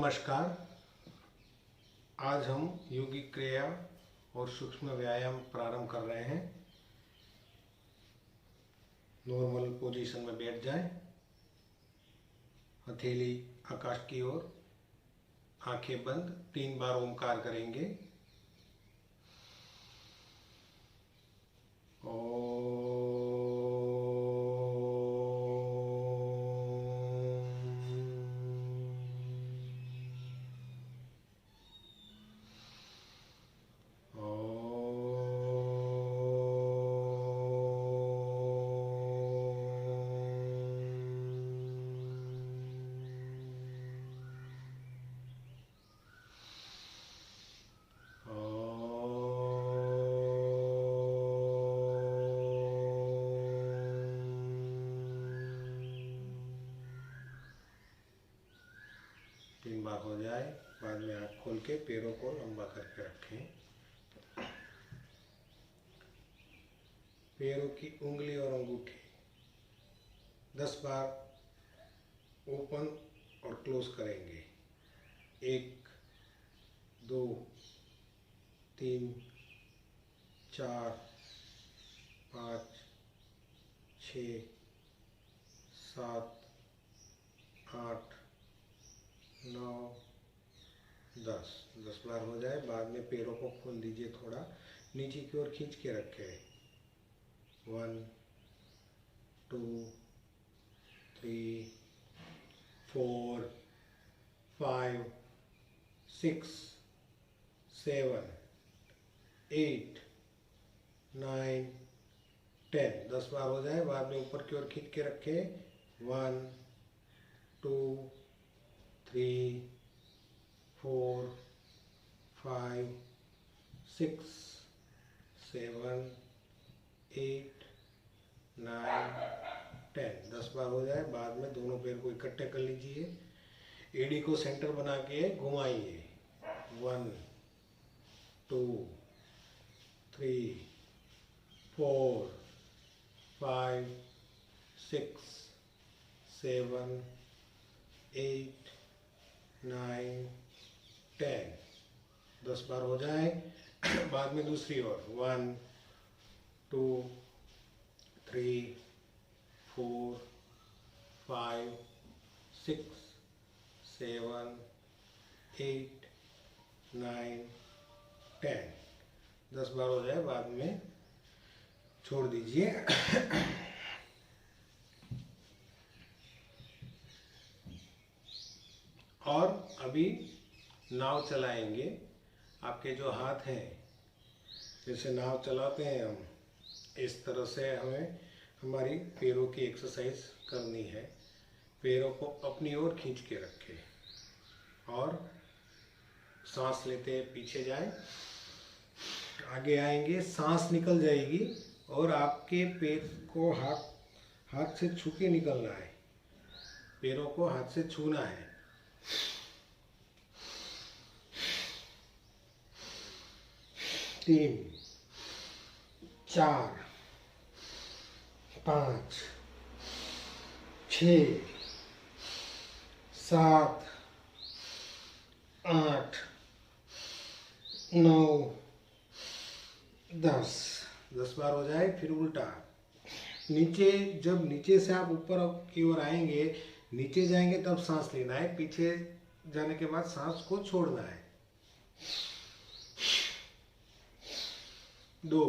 नमस्कार। आज हम योगिक क्रिया और सूक्ष्म व्यायाम प्रारंभ कर रहे हैं। नॉर्मल पोजीशन में बैठ जाएं, हथेली आकाश की ओर, आंखें बंद, 3 बार ओमकार करेंगे। तीन बार हो जाए, बाद में आँख खोल के पैरों को लंबा करके रखें। पैरों की उंगली और अंगूठे 10 बार ओपन और क्लोज करेंगे। 1 2 3 4 5 6 7 8 9 10 बार हो जाए, बाद में पैरों को खोल दीजिए, थोड़ा नीचे की ओर खींच के रखें। 1 2 3 4 5 6 7 8 9 10 10 बार हो जाए, बाद में ऊपर की ओर खींच के रखें। 1 2 3 4 5 6 7 8 9 10 10 बार हो जाए, बाद में दोनों पैर को इकट्ठे कर लीजिए, एड़ी को सेंटर बना के घुमाइए। 1 2 3 4 5 6 7 8 9 10 10 बार हो जाए, बाद में दूसरी ओर 1 2 3 4 5 6 7 8 9 10 10 बार हो जाए, बाद में छोड़ दीजिए। और अभी नाव चलाएंगे। आपके जो हाथ हैं, जैसे नाव चलाते हैं हम, इस तरह से हमें हमारी पैरों की एक्सरसाइज करनी है। पैरों को अपनी ओर खींच के रखें और सांस लेते पीछे जाएं, आगे आएंगे, सांस निकल जाएगी और आपके पैर को हाथ से छू के निकलना है। पैरों को हाथ से छूना है। 3 4 5 6 7 8 9 10 बार हो जाए। फिर उल्टा नीचे, जब नीचे से आप ऊपर की ओर आएंगे, नीचे जाएंगे तब सांस लेना है, पीछे जाने के बाद सांस को छोड़ना है। 2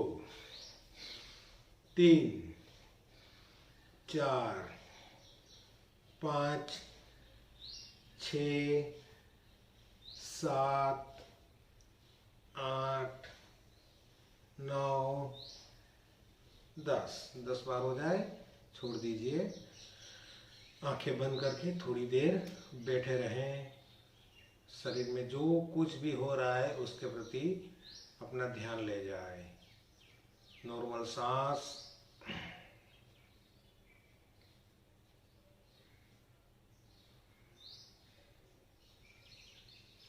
3 4 5 6 7 8 9 10 बार हो जाए, छोड़ दीजिए। आंखें बंद करके थोड़ी देर बैठे रहें। शरीर में जो कुछ भी हो रहा है उसके प्रति अपना ध्यान ले जाए। नॉर्मल सांस,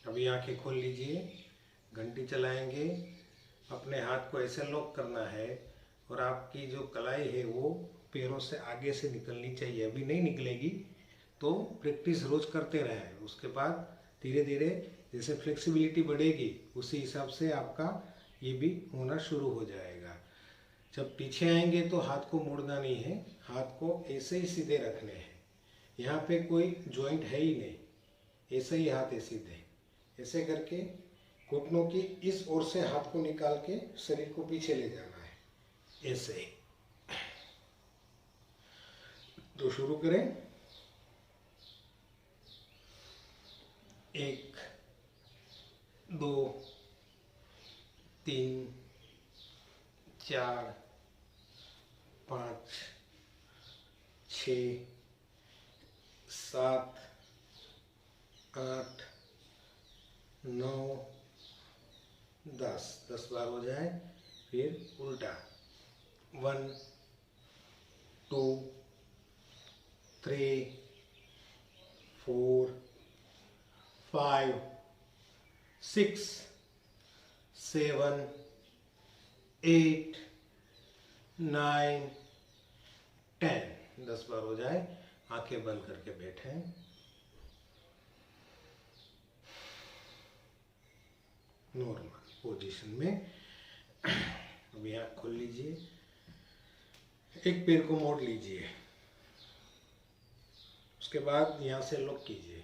अभी आंखें खोल लीजिए। घंटी चलाएंगे। अपने हाथ को ऐसे लॉक करना है और आपकी जो कलाई है वो पैरों से आगे से निकलनी चाहिए। अभी नहीं निकलेगी तो प्रैक्टिस रोज करते रहें। उसके बाद धीरे धीरे जैसे फ्लेक्सिबिलिटी बढ़ेगी उसी हिसाब से आपका ये भी होना शुरू हो जाएगा। जब पीछे आएंगे तो हाथ को मोड़ना नहीं है, हाथ को ऐसे ही सीधे रखने हैं। यहाँ पे कोई जॉइंट है ही नहीं, ऐसे ही हाथ है सीधे। ऐसे करके घुटनों की इस ओर से हाथ को निकाल के शरीर को पीछे ले जाना है, ऐसे। तो शुरू करें। 1 2 3 4 5 6 7 8 9 10 बार हो जाए। फिर उल्टा 1 2 3 4 5 6 7 8 9 10 10 बार हो जाए। आंखें बंद करके बैठें। नॉर्मल पोजीशन में। अभी आँख खोल लीजिए, एक पैर को मोड़ लीजिए, उसके बाद यहाँ से लॉक कीजिए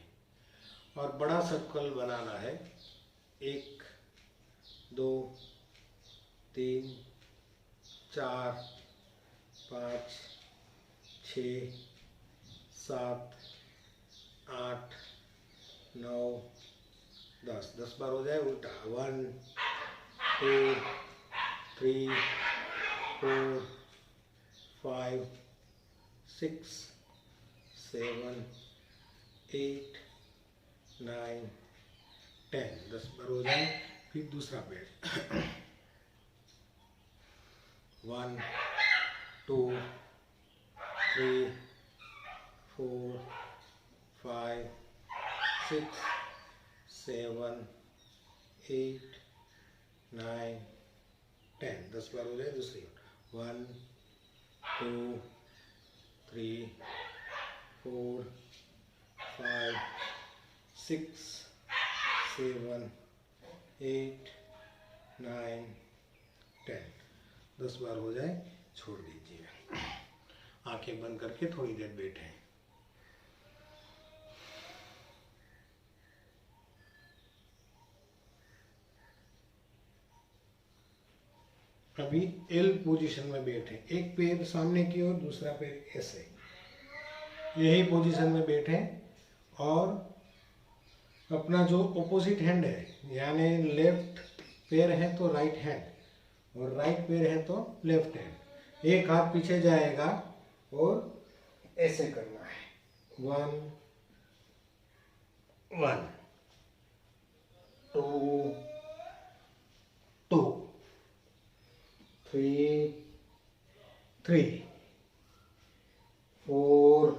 और बड़ा सर्कल बनाना है। 1 2 3 4 5 6 7 8 9 10 बार हो जाए। उल्टा 1 2 3 4 5 6 7 8 9 10 बार हो जाए। फिर दूसरा पैर 1 2 3 4 5 6 7 8 9 10 बार हो जाए। दूसरी 1 2 3 4 5 6 7 8 9 10 बार हो जाए। छोड़ दीजिए। आंखें बंद करके थोड़ी देर बैठें। अभी एल पोजीशन में बैठे, एक पैर सामने की ओर, दूसरा पैर ऐसे, यही पोजीशन में बैठे और अपना जो ऑपोजिट हैंड है, यानी लेफ्ट पैर है तो राइट हैंड और राइट पैर है तो लेफ्ट हैंड, एक हाथ पीछे जाएगा और ऐसे करना है। 1 1 2 2 3 3 4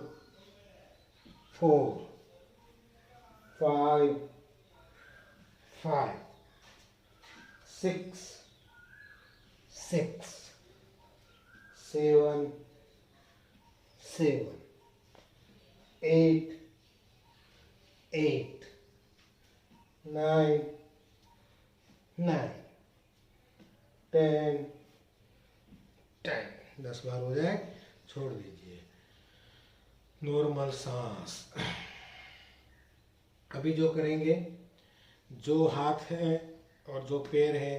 4 5 5 6 6 7 7 8 8 9 9 10 10 बार हो जाए। छोड़ दीजिए। नॉर्मल सांस। अभी जो करेंगे, जो हाथ है और जो पैर है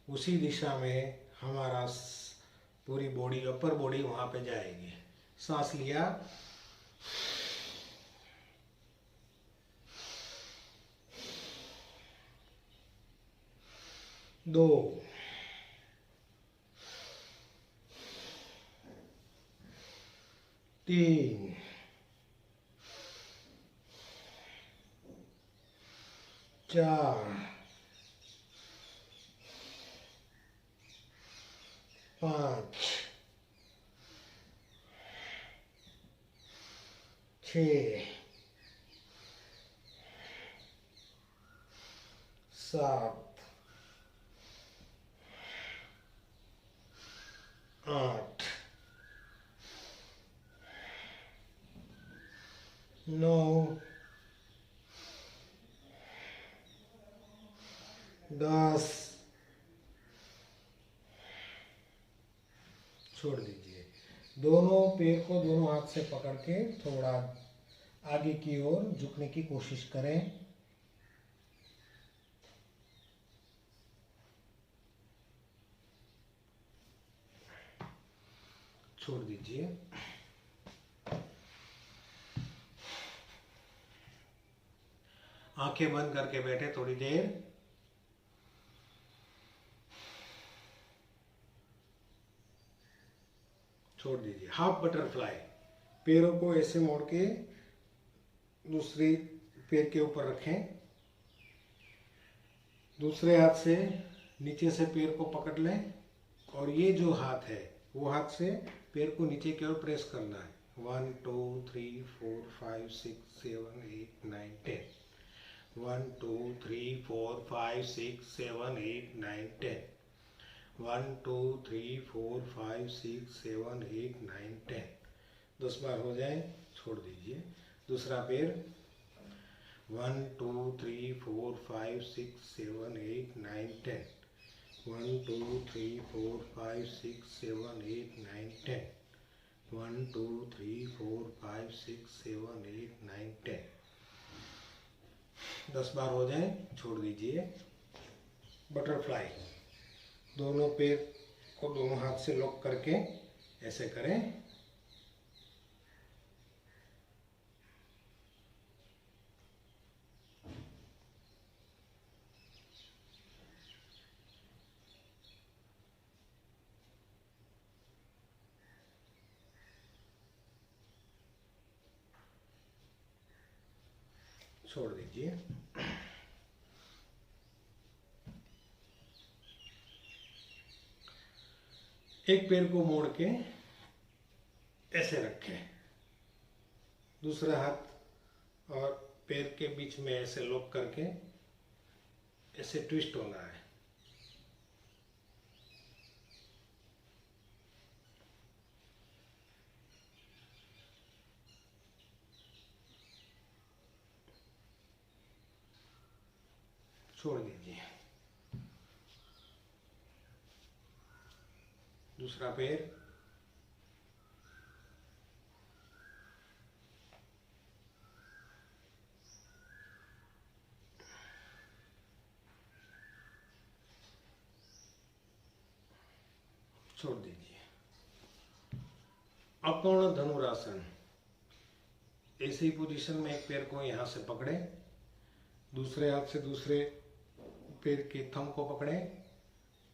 उसी दिशा में हमारा पूरी बॉडी, अपर बॉडी वहाँ पे जाएगी। सांस लिया, दो, तीन, चार, पाँच, 6 7 8 9 10। छोड़ दीजिए। दोनों पैर को दोनों हाथ से पकड़ के थोड़ा आगे की ओर झुकने की कोशिश करें। छोड़ दीजिए। आंखें बंद करके बैठे थोड़ी देर। छोड़ दीजिए। Half butterfly. पैरों को ऐसे मोड़ के दूसरी पैर के ऊपर रखें। दूसरे हाथ से नीचे से पैर को पकड़ लें और ये जो हाथ है वो हाथ से पैर को नीचे की ओर प्रेस करना है। 1 2 3 4 5 6 7 8 9 10। 1 2 3 4 5 6 7 8 9 10। 1 2 3 4 5 6 7 8 9 10। 10 बार हो जाए छोड़ दीजिए। दूसरा पैर 1 2 3 4 5 6 7 8 9 10। 1 2 3 4 5 6 7 8 9 10। 1 2 3 4 5 6 7 8 9 10। 10 बार हो जाए छोड़ दीजिए। बटरफ्लाई। दोनों पैर को दोनों हाथ से लॉक करके ऐसे करें। छोड़ दीजिए। एक पैर को मोड़ के ऐसे रखें। दूसरा हाथ और पैर के बीच में ऐसे लॉक करके ऐसे ट्विस्ट होना है। छोड़ दीजिए। दूसरा पैर छोड़ दीजिए। अपूर्ण धनुरासन। ऐसी पोजीशन में एक पैर को यहां से पकड़े, दूसरे हाथ से दूसरे पैर के थंब को पकड़े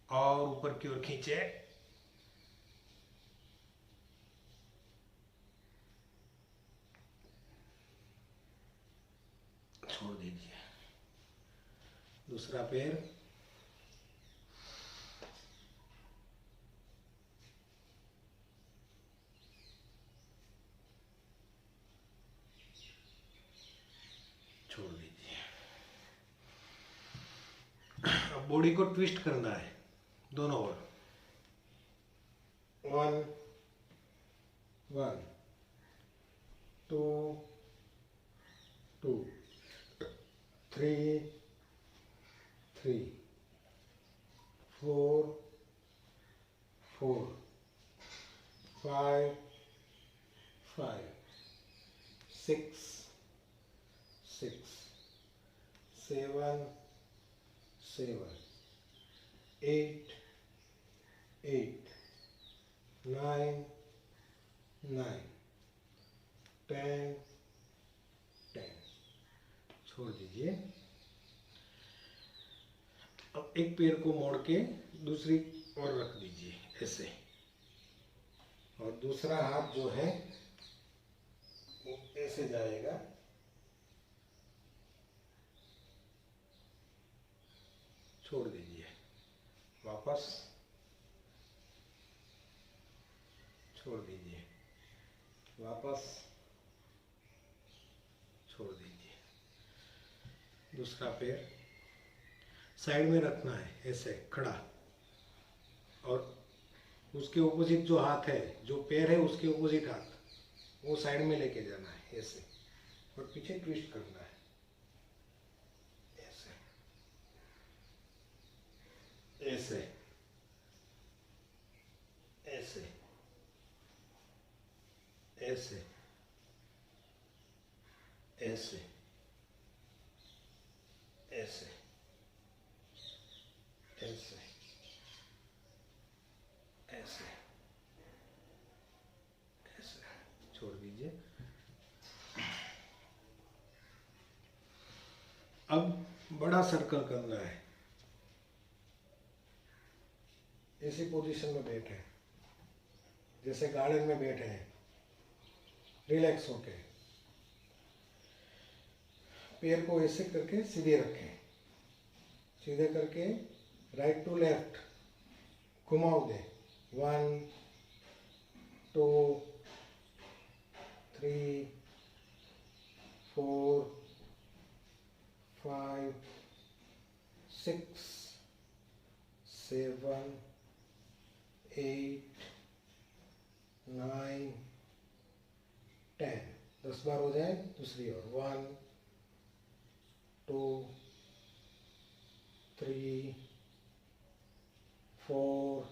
और ऊपर की ओर खींचे। छोड़ दीजिए। दूसरा पैर छोड़ दीजिए। अब बॉडी को ट्विस्ट करना है दोनों ओर। 1 1 2 2 3 3 4 4 5 5 6 6 7 7 8 8 9 9 10 10। छोड़ दीजिए। अब एक पैर को मोड़ के दूसरी ओर रख दीजिए ऐसे, और दूसरा हाथ जो है वो ऐसे जाएगा। छोड़ दीजिए। वापस छोड़ दीजिए। वापस छोड़ दीजिए। दूसरा पैर साइड में रखना है ऐसे खड़ा, और उसके ऑपोजिट जो हाथ है, जो पैर है उसके ऑपोजिट हाथ वो साइड में लेके जाना है ऐसे, और पीछे ट्विस्ट करना है ऐसे। ऐसे ऐसे ऐसे ऐसे ऐसे ऐसे छोड़ दीजिए। अब बड़ा सर्कल करना है। इसी पोजीशन में बैठे, जैसे गार्डन में बैठे हैं, रिलैक्स होके। पैर को ऐसे करके सीधे रखें, सीधे करके राइट टू लेफ्ट घुमाओ दे। 1 2 3 4 5 6 7 8 9 10। 10 बार हो जाए। दूसरी ओर 1 2 3 4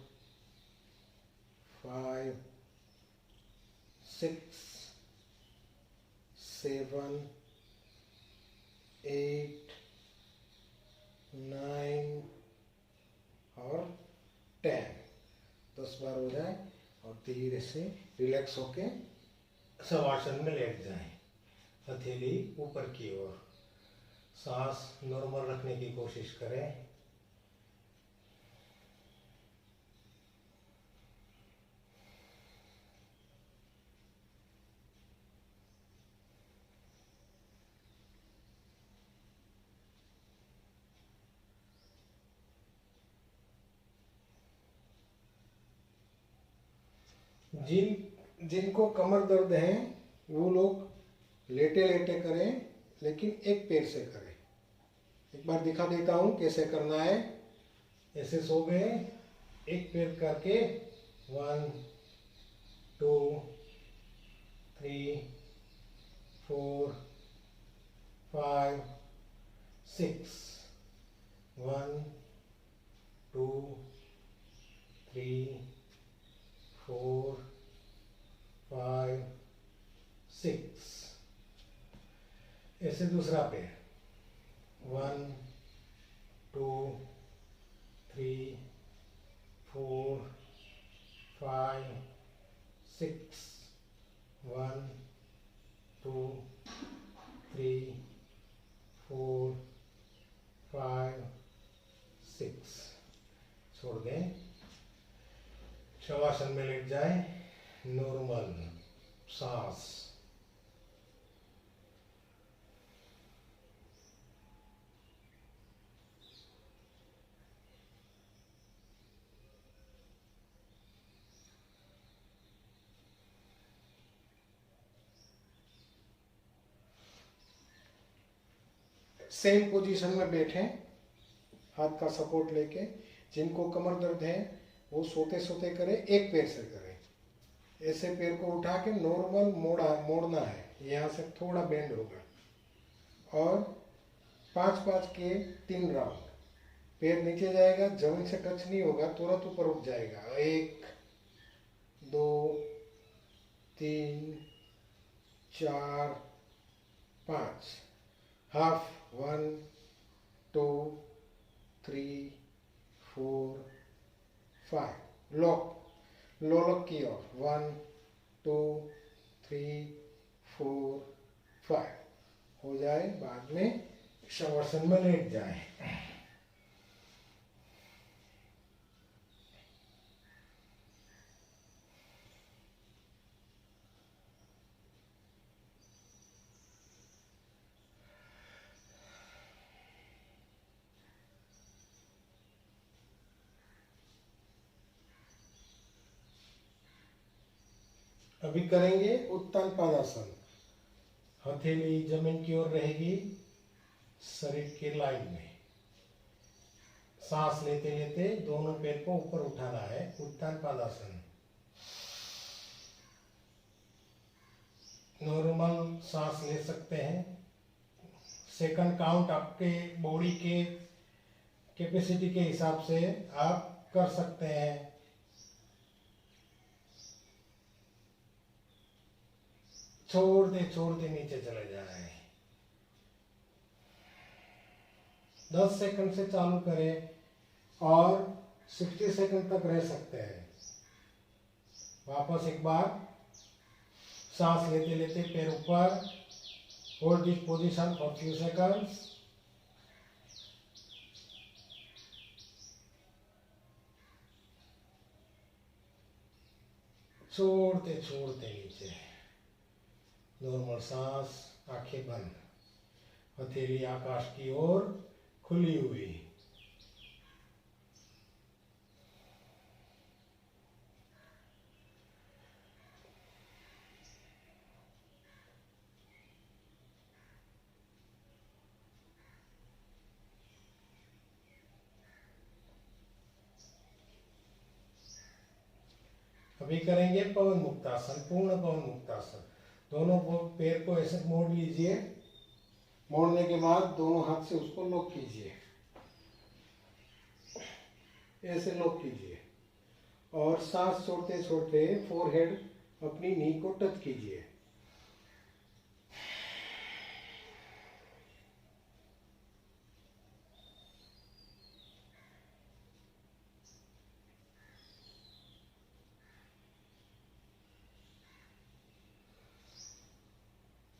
5 6 7 8 9 और 10। 10 बार हो जाए और धीरे से रिलैक्स होके शवासन में लेट जाएं। हथेली ऊपर की ओर, सांस नॉर्मल रखने की कोशिश करें। जिनको कमर दर्द है वो लोग लेटे लेटे करें, लेकिन एक पैर से करें। एक बार दिखा देता हूँ कैसे करना है। ऐसे सो गए, एक पैर करके 1 2 3 4 5 6 1 2 3 4 5 6। ऐसे दूसरा पैर 1 2 3 4 5 6 1 2 3 4 5 6। छोड़ दें। शवासन में लेट जाए, नॉर्मल सांस। सेम पोजीशन में बैठे, हाथ का सपोर्ट लेके। जिनको कमर दर्द है वो सोते सोते करें, एक पैर से करें। ऐसे पैर को उठा के नॉर्मल मोड़ना है, यहाँ से थोड़ा बेंड होगा। और 5-5 के 3 राउंड। पैर नीचे जाएगा, जमीन से टच नहीं होगा, तुरंत ऊपर उठ जाएगा। 1 2 3 4 5। हाफ 1 2 3 4 5। लॉक की ओर 1 2 3 4 5 हो जाए। बाद में शवासन में लेट जाए। अभी करेंगे उत्तान पादासन। हथेली जमीन की ओर रहेगी, शरीर के लाइन में। सांस लेते लेते दोनों पैर को ऊपर उठाना है। उत्तान पादासन। नॉर्मल सांस ले सकते हैं। सेकंड काउंट आपके बॉडी के कैपेसिटी के हिसाब से आप कर सकते हैं। छोड़ते नीचे चले जाए। 10 सेकंड से चालू करें और 60 सेकंड तक रह सकते हैं। वापस एक बार सांस लेते लेते पैर ऊपर, hold this position for few seconds. छोड़ते नीचे, नॉर्मल सांस, आंखें बंद, हथेली आकाश की ओर खुली हुई। अभी करेंगे पवन मुक्तासन, पूर्ण पवन मुक्तासन। दोनों पैर को ऐसे मोड़ लीजिए, मोड़ने के बाद दोनों हाथ से उसको लॉक कीजिए, ऐसे लॉक कीजिए और सांस छोड़ते छोड़ते फोरहेड अपनी नी को टच कीजिए।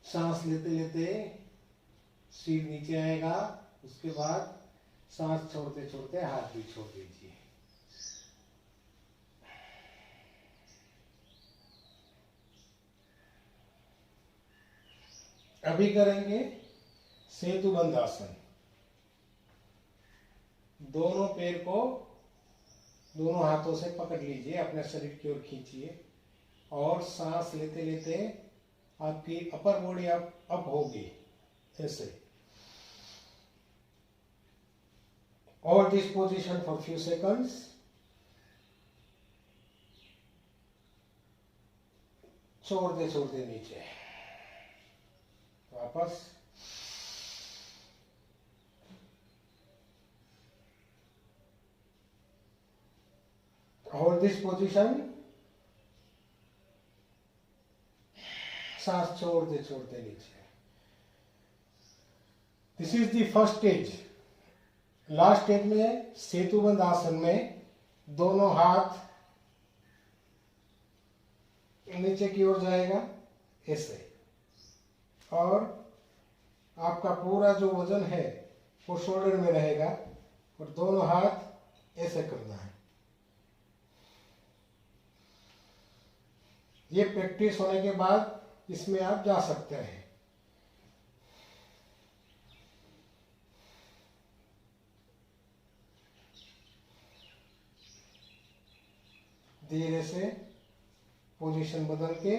सांस लेते लेते सिर नीचे आएगा, उसके बाद सांस छोड़ते छोड़ते हाथ भी छोड़ दीजिए। अभी करेंगे सेतुबंध आसन। दोनों पैर को दोनों हाथों से पकड़ लीजिए, अपने शरीर की ओर खींचिए और सांस लेते लेते आपकी अपर बॉडी अप होगी ऐसे। और this position for few seconds. छोड़ते छोड़ते नीचे, वापस। होल्ड दिस पोजीशन, सांस छोड़ते छोड़ते नीचे। This is the first stage. Last stage में सेतुबंध आसन में दोनों हाथ नीचे की ओर जाएगा ऐसे, और आपका पूरा जो वजन है वो शोल्डर में रहेगा और दोनों हाथ ऐसे करना है। ये प्रैक्टिस होने के बाद इसमें आप जा सकते हैं। धीरे से पोजीशन बदल के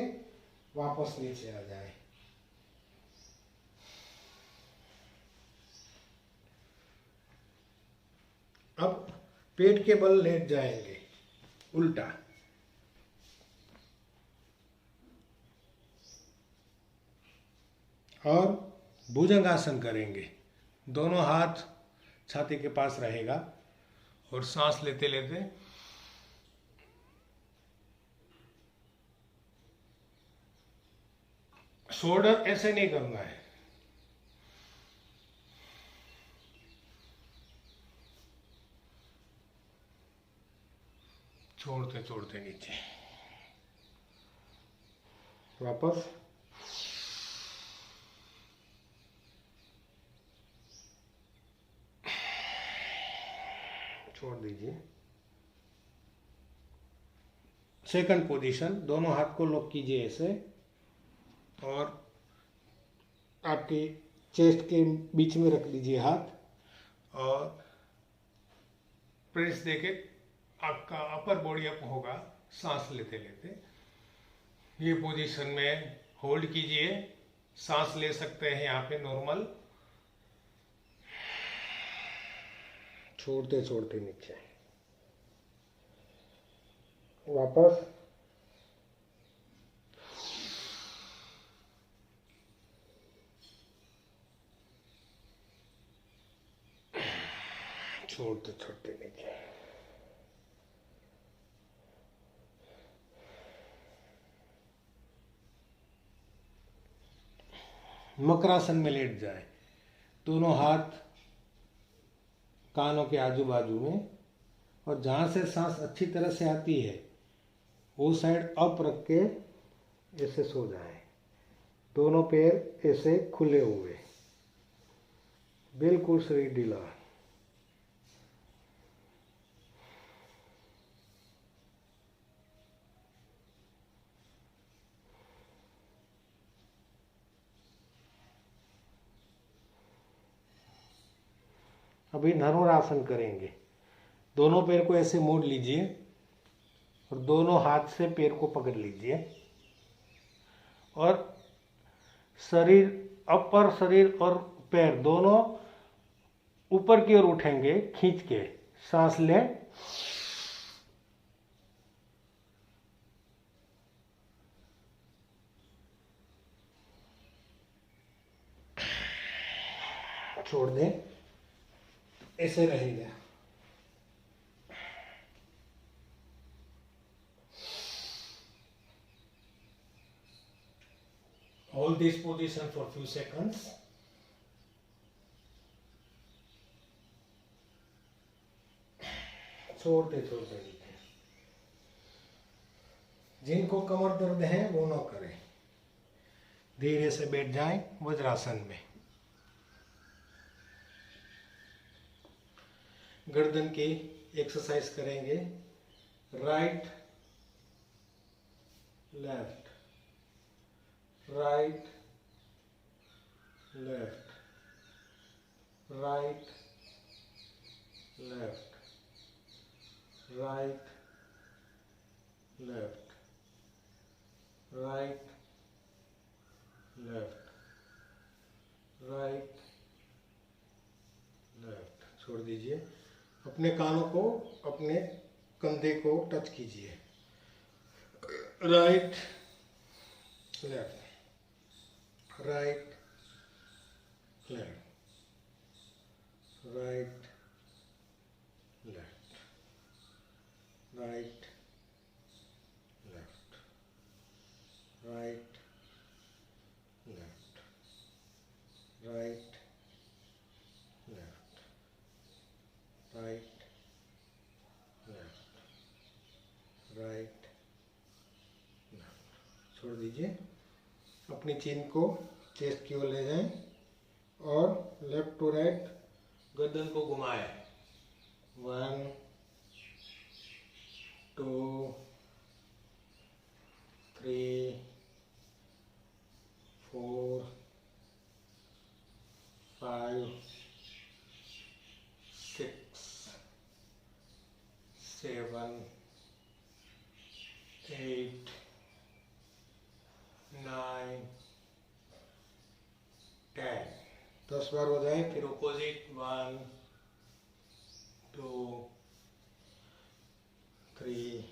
वापस नीचे आ जाए। अब पेट के बल लेट जाएंगे उल्टा, और भुजंगासन करेंगे। दोनों हाथ छाती के पास रहेगा और सांस लेते लेते शोल्डर ऐसे नहीं करना है, छोड़ते छोड़ते नीचे, वापस। छोड़ दीजिए। सेकंड पोजीशन, दोनों हाथ को लॉक कीजिए ऐसे और आपके चेस्ट के बीच में रख लीजिए हाथ और प्रेस देके आपका अपर बॉडी अप होगा सांस लेते लेते। ये पोजीशन में होल्ड कीजिए, सांस ले सकते हैं यहाँ पे नॉर्मल, छोड़ते छोड़ते नीचे, वापस। छोड़ते छोड़ते नीचे। मकरासन में लेट जाए, दोनों हाथ कानों के आजू बाजू में, और जहाँ से सांस अच्छी तरह से आती है वो साइड अप रख के ऐसे सो जाए, दोनों पैर ऐसे खुले हुए, बिल्कुल शरीर ढीला। अभी धनुरासन करेंगे। दोनों पैर को ऐसे मोड़ लीजिए और दोनों हाथ से पैर को पकड़ लीजिए और शरीर, अपर शरीर और पैर दोनों ऊपर की ओर उठेंगे, खींच के सांस लें। छोड़ दें, ऐसे रहेगा। Hold this position for few seconds. छोड़ दे नीचे। जिनको कमर दर्द है वो न करें, धीरे से बैठ जाएं वज्रासन में। गर्दन की एक्सरसाइज करेंगे, right left, right left, right left, right left, right left, right left. छोड़ दीजिए। अपने कानों को, अपने कंधे को टच कीजिए, right left, right left, right left, right left, right left, right left, right left, right left. छोड़ दीजिए। अपनी चिन को चेस्ट की ओर ले जाएं और लेफ्ट टू राइट गर्दन को घुमाएं। 1 2 3 4 5 6 7 8 9 10। 10 बार हो जाए, फिर ऑपोजिट 1 2 3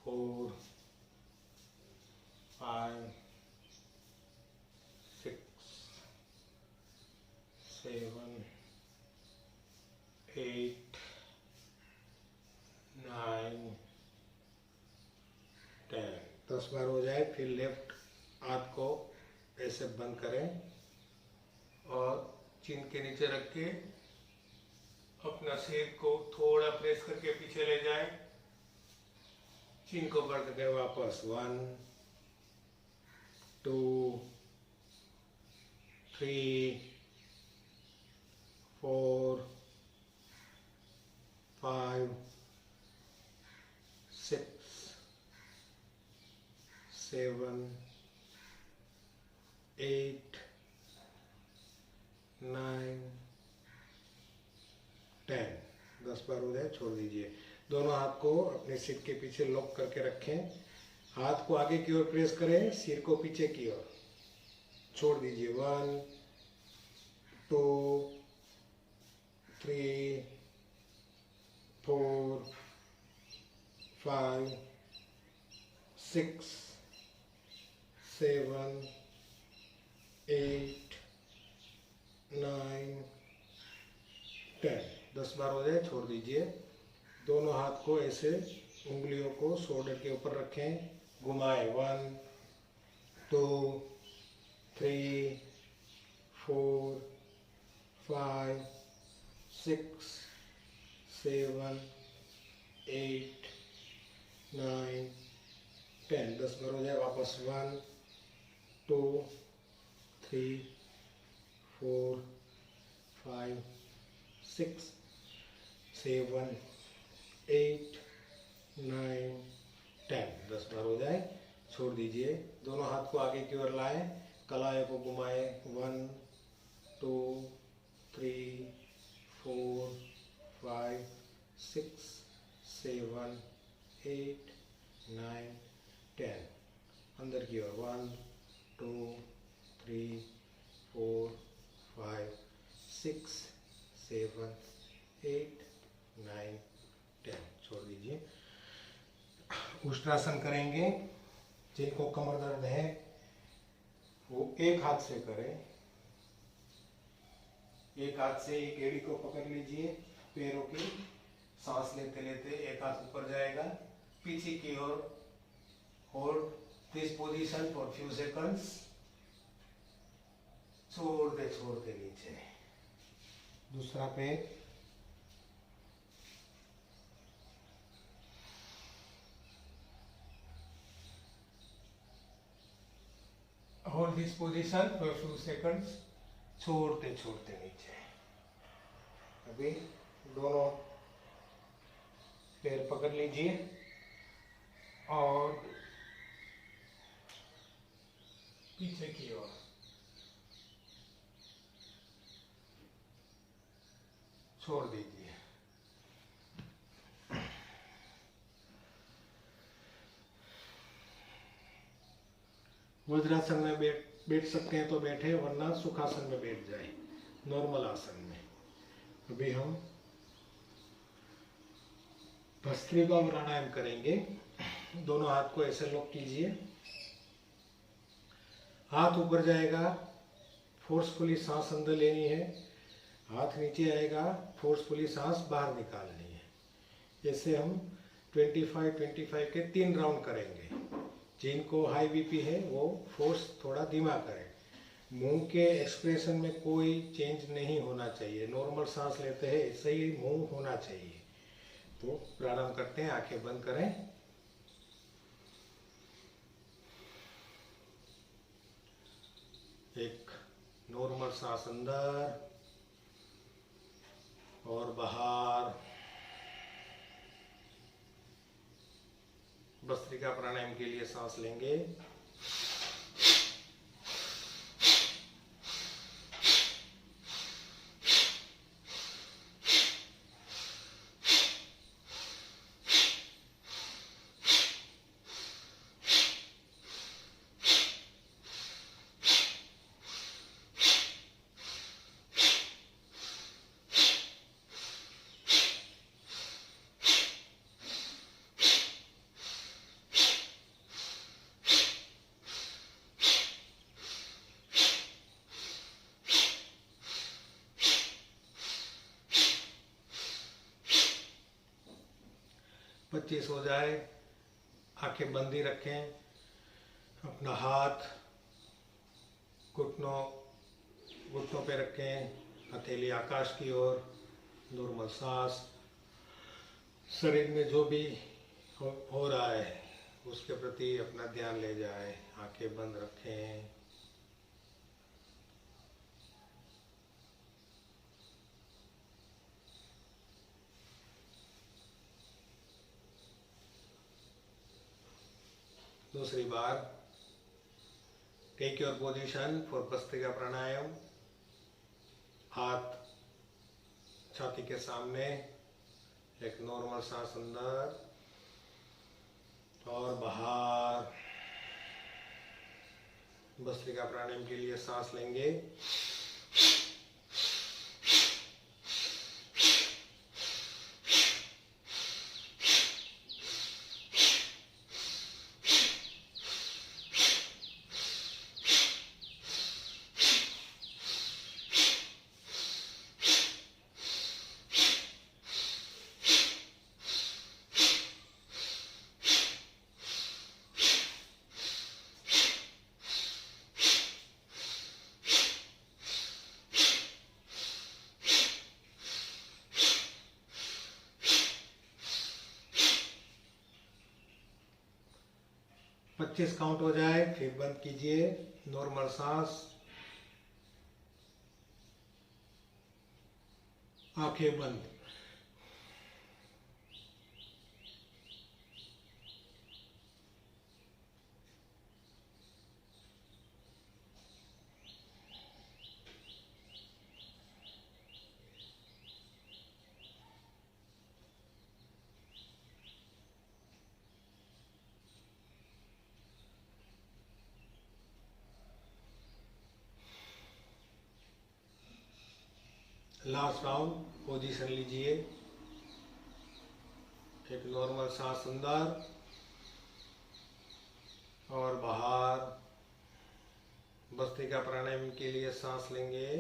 4 5 6 7 8 9 10। 10 बार हो जाए, फिर लेफ्ट हाथ को ऐसे बंद करें और चिन के नीचे रख के अपना सिर को थोड़ा प्रेस करके पीछे ले जाए, चिन को बंद करके वापस 1 2 3 4 5 6 7 8 9 10। 10 बार हो जाए, छोड़ दीजिए। दोनों हाथ को अपने सिर के पीछे लॉक करके रखें, हाथ को आगे की ओर प्रेस करें, सिर को पीछे की ओर, छोड़ दीजिए। 1 2 3 4 5 6 7 8 9 10। 10 बार हो जाए, छोड़ दीजिए। दोनों हाथ को ऐसे उंगलियों को शोल्डर के ऊपर रखें, घुमाएं। 1 2 3 4 5 6 7 8 9 10। 10 बार हो जाए वापस 1 2 3 4 5 6 7 8 9 10। 10 बार हो जाए छोड़ दीजिए। दोनों हाथ को आगे की ओर लाएं, कलाई को घुमाएं। 1 2 3 4 5 6 7 8 9 10। अंदर की ओर 1 2 3 4 5 6 7 8 9 10। छोड़ दीजिए। उष्ट्रासन करेंगे। जिनको कमर दर्द है वो एक हाथ से करें। एक हाथ से एक एड़ी को पकड़ लीजिए पैरों की। सांस लेते लेते एक हाथ ऊपर जाएगा, पीछे की ओर hold this position for few seconds. छोड़ते छोड़ते नीचे। दूसरा पैर hold this position for few seconds. छोड़ते छोड़ते नीचे। अभी दोनों पैर पकड़ लीजिए और पीछे की ओर छोड़ दीजिए। वज्रासन में बैठ सकते हैं तो बैठे, वरना सुखासन में बैठ जाए, नॉर्मल आसन में। अभी हम भस्त्रिका प्राणायाम करेंगे। दोनों हाथ को ऐसे लॉक कीजिए, हाथ ऊपर जाएगा, फोर्सफुली सांस अंदर लेनी है। हाथ नीचे आएगा, फोर्सफुली सांस बाहर निकालनी है। ऐसे हम 25-25 के 3 राउंड करेंगे। जिनको हाई बीपी है वो फोर्स थोड़ा धीमा करें। मुंह के एक्सप्रेशन में कोई चेंज नहीं होना चाहिए। नॉर्मल सांस लेते हैं ऐसे ही मुंह होना चाहिए। तो प्रारंभ करते हैं। आंखें बंद करें। एक नॉर्मल सांस अंदर और बाहर। भस्त्रिका प्राणायाम के लिए सांस लेंगे। पच्चीस हो जाए, आंखें बंद ही रखें। अपना हाथ घुटनों पे रखें, हथेली आकाश की ओर। नॉर्मल सांस। शरीर में जो भी हो रहा है उसके प्रति अपना ध्यान ले जाए। आंखें बंद रखें। दूसरी बार, take your position for bhastrika pranayama. हाथ छाती के सामने, एक नॉर्मल सांस अंदर और बाहर। भस्त्रिका प्राणायाम के लिए सांस लेंगे। 25 काउंट हो जाए फिर बंद कीजिए, नॉर्मल सांस, आंखें बंद। लास्ट राउंड, पोजीशन लीजिए, एक नॉर्मल सांस अंदर और बाहर। भस्त्रिका प्राणायाम के लिए सांस लेंगे,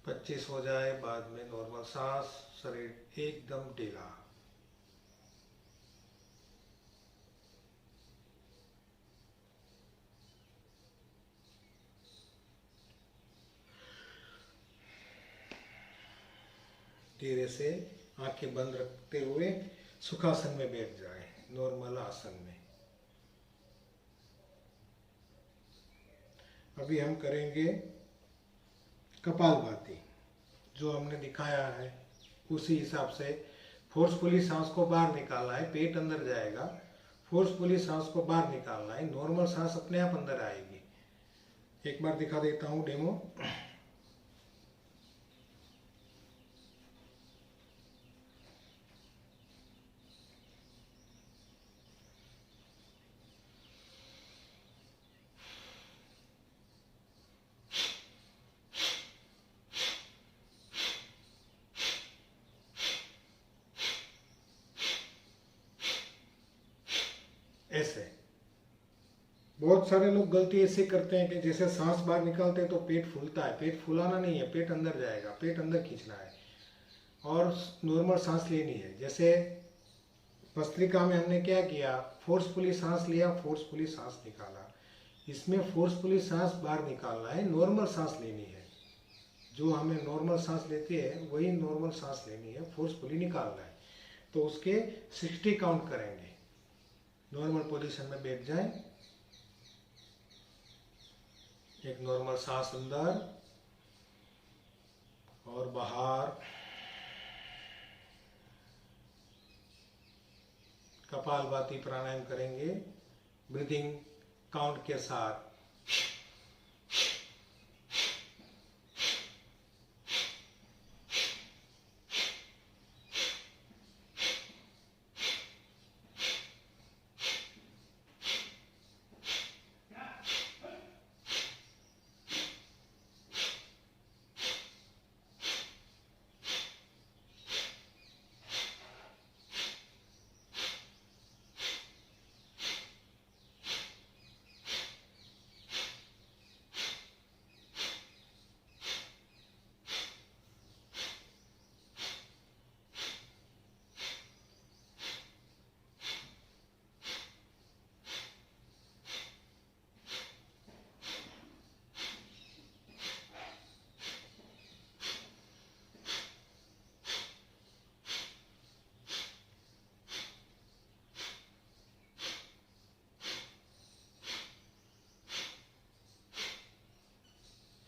पच्चीस हो जाए बाद में नॉर्मल सांस, शरीर एकदम ढीला। धीरे से आंखें बंद रखते हुए सुखासन में बैठ जाए, नॉर्मल आसन में। अभी हम करेंगे कपालभाति, जो हमने दिखाया है उसी हिसाब से फोर्सफुली सांस को बाहर निकालना है, पेट अंदर जाएगा, फोर्सफुली सांस को बाहर निकालना है, नॉर्मल सांस अपने आप अंदर आएगी। एक बार दिखा देता हूँ डेमो। ऐसे बहुत सारे लोग गलती ऐसे करते हैं कि जैसे सांस बाहर निकालते हैं तो पेट फूलता है। पेट फुलाना नहीं है, पेट अंदर जाएगा, पेट अंदर खींचना है और नॉर्मल सांस लेनी है। जैसे भस्त्रिका में हमने क्या किया, फोर्सफुली सांस लिया, फोर्सफुली सांस निकाला। इसमें फोर्सफुली सांस बाहर निकालना है, नॉर्मल सांस लेनी है। जो हमें नॉर्मल सांस लेती है वही नॉर्मल सांस लेनी है, फोर्सफुली निकालना है। तो उसके 60 काउंट करेंगे। नॉर्मल पोजीशन में बैठ जाएं, एक नॉर्मल सांस अंदर और बाहर। कपालभाति प्राणायाम करेंगे ब्रीदिंग काउंट के साथ।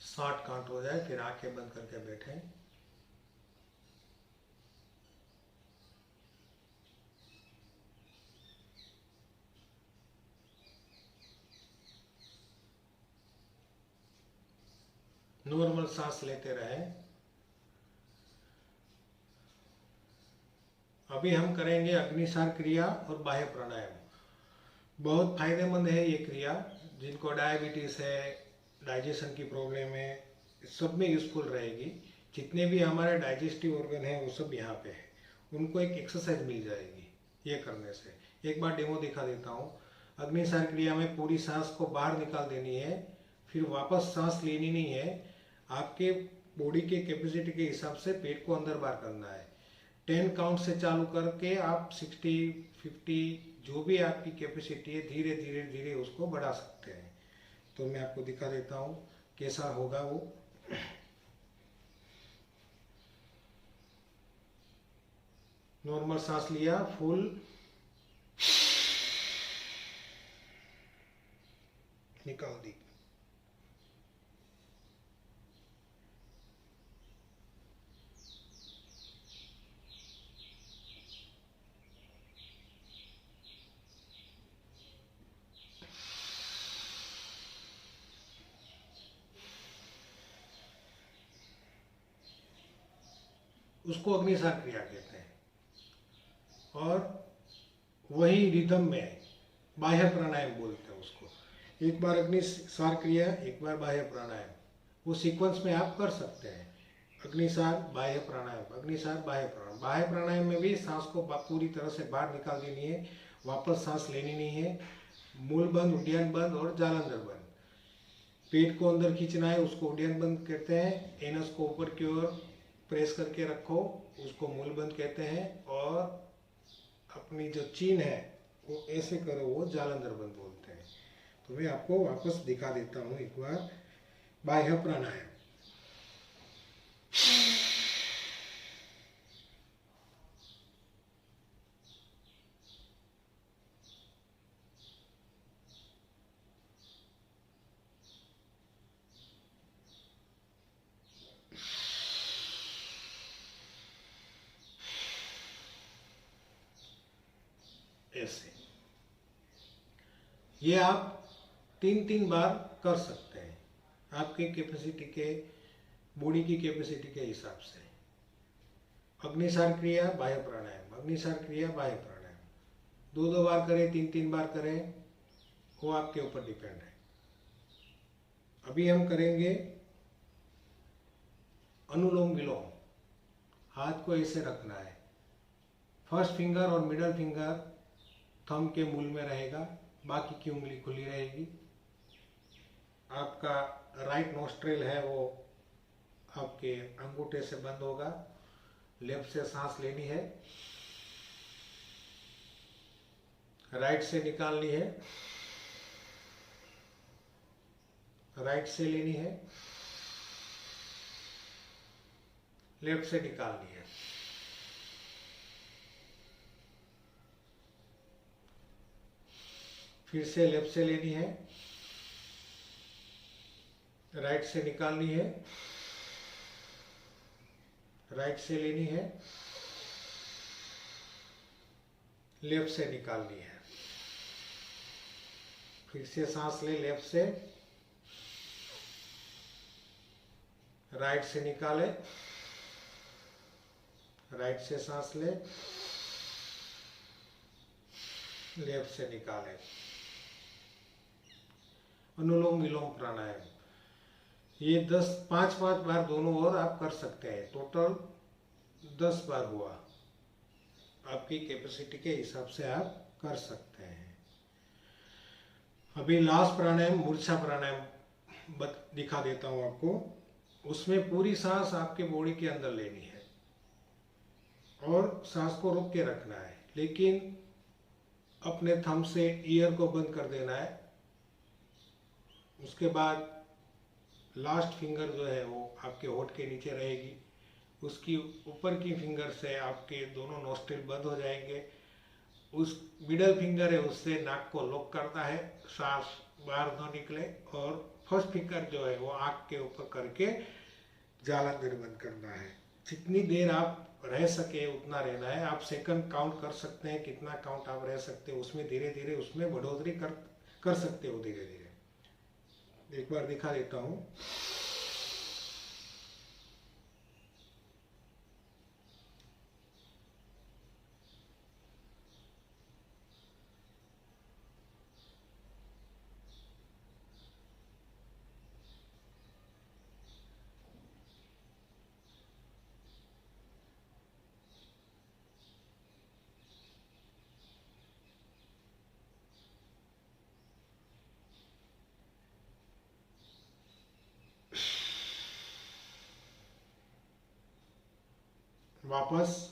शॉर्ट काउंट हो जाए फिर आंखें बंद करके बैठें। नॉर्मल सांस लेते रहें। अभी हम करेंगे अग्निसार क्रिया और बाह्य प्राणायाम। बहुत फायदेमंद है ये क्रिया। जिनको डायबिटीज है, डाइजेशन की प्रॉब्लम है, सब में यूजफुल रहेगी। जितने भी हमारे डाइजेस्टिव ऑर्गन हैं वो सब यहाँ पे है, उनको एक एक्सरसाइज मिल जाएगी ये करने से। एक बार डेमो दिखा देता हूँ। अग्निसार क्रिया में पूरी सांस को बाहर निकाल देनी है, फिर वापस सांस लेनी नहीं है। आपके बॉडी के कैपेसिटी के हिसाब से पेट को अंदर बाहर करना है। 10 काउंट से चालू करके आप 60, 50 जो भी आपकी कैपेसिटी है धीरे धीरे धीरे उसको बढ़ा सकते हैं। तो मैं आपको दिखा देता हूँ कैसा होगा वो। नॉर्मल सांस लिया, फुल निकाल दी। उसको अग्निसार क्रिया कहते हैं। और वही रिदम में बाह्य प्राणायाम बोलते हैं उसको। एक बार अग्निसार क्रिया, एक बार बाह्य प्राणायाम, वो सीक्वेंस में आप कर सकते हैं। अग्निसार बाह्य प्राणायाम, अग्निसार बाह्य प्राणायाम। बाह्य प्राणायाम में भी सांस को पूरी तरह से बाहर निकाल देनी है, वापस सांस लेनी नहीं है। मूल बंद, उड्डयन बंद और जालंधर बंद। पेट को अंदर खींचना है, उसको उड्डयन बंद कहते हैं। एनस को ऊपर की ओर प्रेस करके रखो, उसको मूल बंद कहते हैं। और अपनी जो चीन है वो ऐसे करो, वो जालंधर बंद बोलते हैं। तो मैं आपको वापस दिखा देता हूँ एक बार बाह्य प्राणायाम। ऐसे ये आप 3 बार कर सकते हैं, आपके कैपेसिटी के, बॉडी की कैपेसिटी के हिसाब से। अग्निसार क्रिया बाह्य प्राणायाम, अग्निसार क्रिया बाह्य प्राणायाम, 2 बार करें, 3 बार करें, वो आपके ऊपर डिपेंड है। अभी हम करेंगे अनुलोम विलोम। हाथ को ऐसे रखना है, फर्स्ट फिंगर और मिडल फिंगर थंब के मूल में रहेगा, बाकी की उंगली खुली रहेगी। आपका राइट नोस्ट्रिल है वो आपके अंगूठे से बंद होगा। लेफ्ट से सांस लेनी है, राइट से निकालनी है, राइट से लेनी है, लेफ्ट से निकालनी है। फिर से लेफ्ट से लेनी है, राइट से निकालनी है, राइट से लेनी है, लेफ्ट से निकालनी है। फिर से सांस ले, लेफ्ट से, राइट से निकाले, राइट से सांस ले, लेफ्ट से निकाले। अनुलोम विलोम प्राणायाम ये 5 बार दोनों ओर आप कर सकते हैं। टोटल 10 बार हुआ, आपकी कैपेसिटी के हिसाब से आप कर सकते हैं। अभी लास्ट प्राणायाम मूर्छा प्राणायाम दिखा देता हूं आपको। उसमें पूरी सांस आपके बॉडी के अंदर लेनी है और सांस को रोक के रखना है, लेकिन अपने थंब से ईयर को बंद कर देना है। उसके बाद लास्ट फिंगर जो है वो आपके होठ के नीचे रहेगी, उसकी ऊपर की फिंगर से आपके दोनों नोस्ट्रिल बंद हो जाएंगे। उस मिडल फिंगर है उससे नाक को लॉक करता है, सांस बाहर न निकले। और फर्स्ट फिंगर जो है वो आँख के ऊपर करके जालंधर बंद करना है। जितनी देर आप रह सके उतना रहना है। आप सेकंड काउंट कर सकते हैं, कितना काउंट आप रह सकते हो उसमें धीरे धीरे उसमें बढ़ोतरी कर सकते हो धीरे धीरे। एक बार दिखा देता हूँ। वापस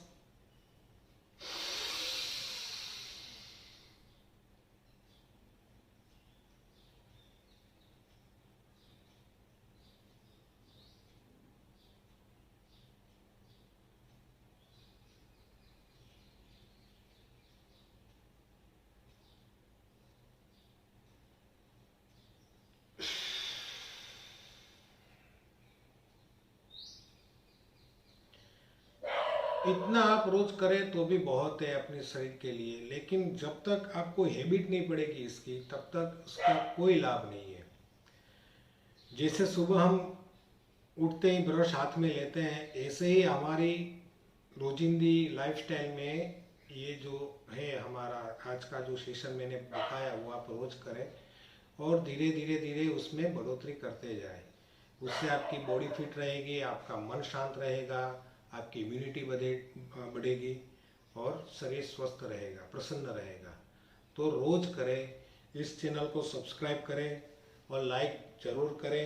इतना आप रोज करें तो भी बहुत है अपने शरीर के लिए, लेकिन जब तक आपको हैबिट नहीं पड़ेगी इसकी तब तक उसका कोई लाभ नहीं है। जैसे सुबह हम उठते ही ब्रश हाथ में लेते हैं, ऐसे ही हमारी रोजिंदी लाइफस्टाइल में ये जो है हमारा आज का जो सेशन मैंने बताया वो आप रोज करें और धीरे धीरे धीरे उसमें बढ़ोतरी करते जाएं। उससे आपकी बॉडी फिट रहेगी, आपका मन शांत रहेगा, आपकी इम्यूनिटी बढ़ेगी और शरीर स्वस्थ रहेगा, प्रसन्न रहेगा। तो रोज करें, इस चैनल को सब्सक्राइब करें और लाइक ज़रूर करें।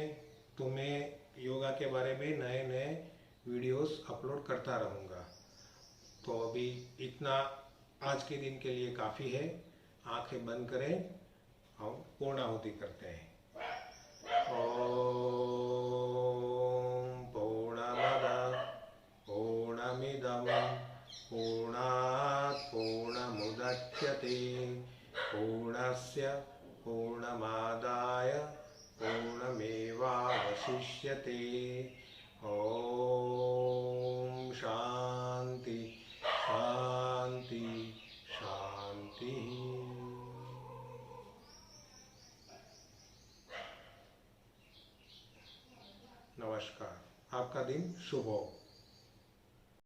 तो मैं योगा के बारे में नए नए वीडियोस अपलोड करता रहूँगा। तो अभी इतना आज के दिन के लिए काफ़ी है। आंखें बंद करें, हम पूर्णाहुति करते हैं। पूर्णमिदं पूर्णात् पूर्णमुदच्यते पूर्णस्य पूर्णमादाय पूर्णमेवावशिष्यते। ॐ शान्ति शान्ति शान्ति। नमस्कार, आपका दिन शुभ हो।